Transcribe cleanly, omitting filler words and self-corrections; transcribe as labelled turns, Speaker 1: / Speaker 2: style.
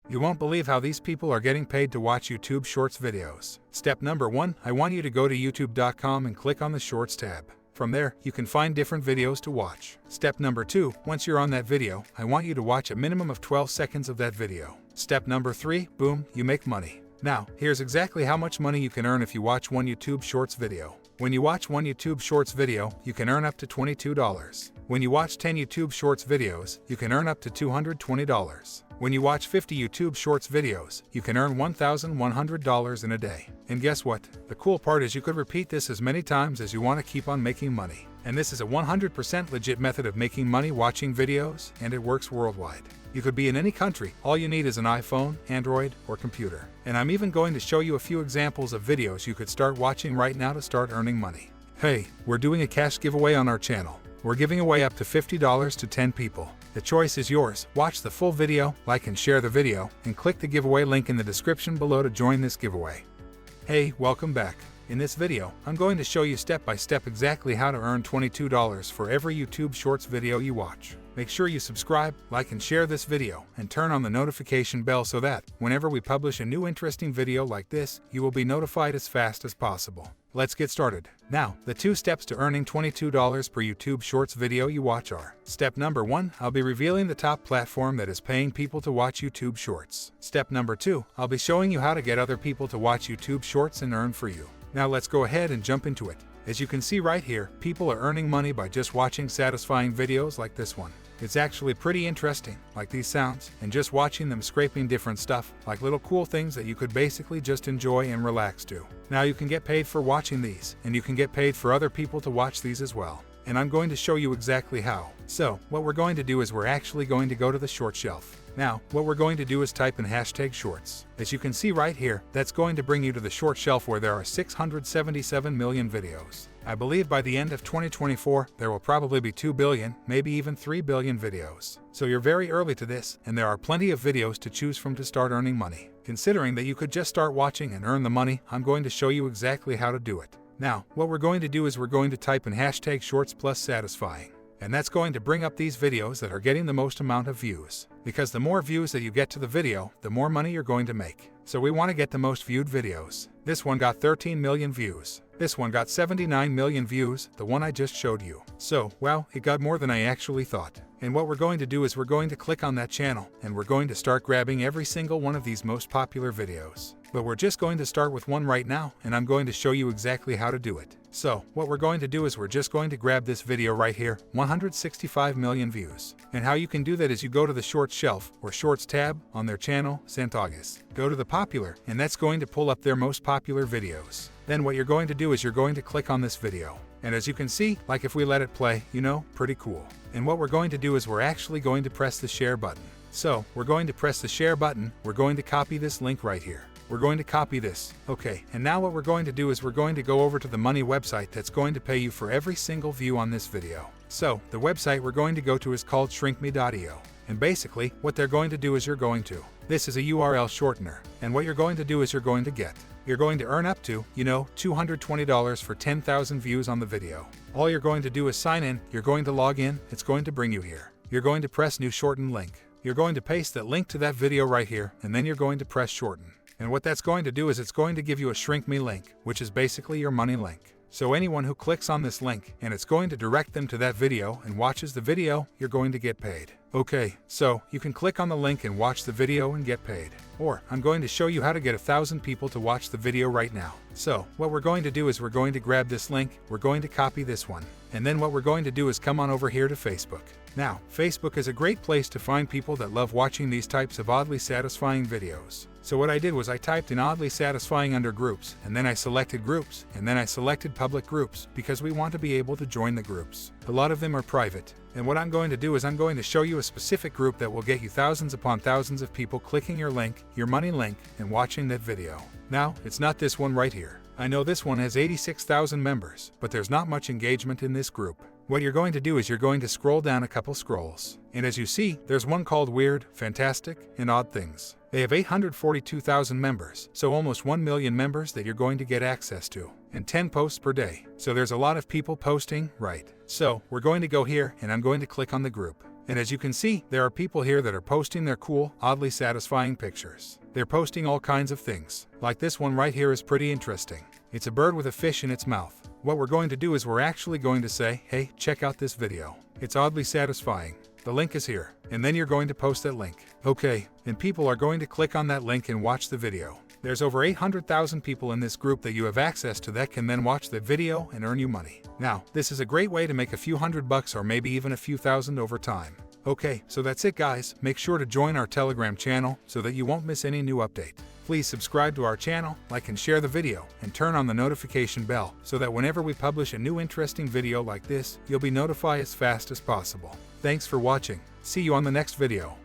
Speaker 1: You won't believe how these people are getting paid to watch YouTube Shorts videos. Step number 1, I want you to go to youtube.com and click on the Shorts tab. From there, you can find different videos to watch. Step number 2, once you're on that video, I want you to watch a minimum of 12 seconds of that video. Step number 3, boom, you make money. Now, here's exactly how much money you can earn if you watch one YouTube Shorts video. When you watch one YouTube Shorts video, you can earn up to $22. When you watch 10 YouTube Shorts videos, you can earn up to $220. When you watch 50 YouTube Shorts videos, you can earn $1,100 in a day. And guess what? The cool part is you could repeat this as many times as you want to keep on making money. And this is a 100% legit method of making money watching videos, and it works worldwide. You could be in any country. All you need is an iPhone, Android, or computer. And I'm even going to show you a few examples of videos you could start watching right now to start earning money. Hey, we're doing a cash giveaway on our channel. We're giving away up to $50 to 10 people. The choice is yours. Watch the full video, like and share the video, and click the giveaway link in the description below to join this giveaway. Hey, welcome back. In this video, I'm going to show you step by step exactly how to earn $22 for every YouTube Shorts video you watch. Make sure you subscribe, like and share this video, and turn on the notification bell so that, whenever we publish a new interesting video like this, you will be notified as fast as possible. Let's get started. Now, the 2 steps to earning $22 per YouTube Shorts video you watch are: Step number 1, I'll be revealing the top platform that is paying people to watch YouTube Shorts. Step number 2, I'll be showing you how to get other people to watch YouTube Shorts and earn for you. Now let's go ahead and jump into it. As you can see right here, people are earning money by just watching satisfying videos like this one. It's actually pretty interesting, like these sounds, and just watching them scraping different stuff, like little cool things that you could basically just enjoy and relax to. Now you can get paid for watching these, and you can get paid for other people to watch these as well. And I'm going to show you exactly how. So, what we're going to do is we're actually going to go to the short shelf. Now, what we're going to do is type in hashtag shorts. As you can see right here, that's going to bring you to the short shelf where there are 677 million videos. I believe by the end of 2024, there will probably be 2 billion, maybe even 3 billion videos. So you're very early to this, and there are plenty of videos to choose from to start earning money. Considering that you could just start watching and earn the money, I'm going to show you exactly how to do it. Now, what we're going to do is we're going to type in hashtag shorts plus satisfying. And that's going to bring up these videos that are getting the most amount of views. Because the more views that you get to the video, the more money you're going to make. So we want to get the most viewed videos. This one got 13 million views. This one got 79 million views, the one I just showed you. So, well, it got more than I actually thought. And what we're going to do is we're going to click on that channel, and we're going to start grabbing every single one of these most popular videos. But we're just going to start with one right now, and I'm going to show you exactly how to do it. So, what we're going to do is we're just going to grab this video right here, 165 million views. And how you can do that is you go to the Shorts shelf, or Shorts tab, on their channel, enthusiast. Go to the popular, and that's going to pull up their most popular videos. Then what you're going to do is you're going to click on this video. And as you can see, like if we let it play, pretty cool. And what we're going to do is we're actually going to press the share button. So, we're going to press the share button, we're going to copy this link right here. We're going to copy this. Okay, and now what we're going to do is we're going to go over to the money website that's going to pay you for every single view on this video. So, the website we're going to go to is called shrinkme.io. And basically, what they're going to do is this is a URL shortener. And what you're going to do is you're going to earn up to, $220 for 10,000 views on the video. All you're going to do is sign in, you're going to log in, it's going to bring you here. You're going to press new shorten link. You're going to paste that link to that video right here, and then you're going to press shorten. And what that's going to do is it's going to give you a Shrink Me link, which is basically your money link. So anyone who clicks on this link, and it's going to direct them to that video and watches the video, you're going to get paid. Okay, so you can click on the link and watch the video and get paid. Or, I'm going to show you how to get 1,000 people to watch the video right now. So, what we're going to do is we're going to grab this link, we're going to copy this one. And then what we're going to do is come on over here to Facebook. Now, Facebook is a great place to find people that love watching these types of oddly satisfying videos. So what I did was I typed in oddly satisfying under groups, and then I selected groups, and then I selected public groups, because we want to be able to join the groups. A lot of them are private. And what I'm going to do is I'm going to show you a specific group that will get you thousands upon thousands of people clicking your link, your money link, and watching that video. Now, it's not this one right here. I know this one has 86,000 members, but there's not much engagement in this group. What you're going to do is you're going to scroll down a couple scrolls. And as you see, there's one called Weird, Fantastic, and Odd Things. They have 842,000 members, so almost 1 million members that you're going to get access to, and 10 posts per day. So there's a lot of people posting, right? So we're going to go here, and I'm going to click on the group. And as you can see, there are people here that are posting their cool, oddly satisfying pictures. They're posting all kinds of things. Like this one right here is pretty interesting. It's a bird with a fish in its mouth. What we're going to do is we're actually going to say, hey, check out this video. It's oddly satisfying. The link is here. And then you're going to post that link. Okay, and people are going to click on that link and watch the video. There's over 800,000 people in this group that you have access to that can then watch the video and earn you money. Now, this is a great way to make a few $100 or maybe even a few thousand over time. Okay, so that's it guys. Make sure to join our Telegram channel so that you won't miss any new update. Please subscribe to our channel, like and share the video, and turn on the notification bell so that whenever we publish a new interesting video like this, you'll be notified as fast as possible. Thanks for watching. See you on the next video.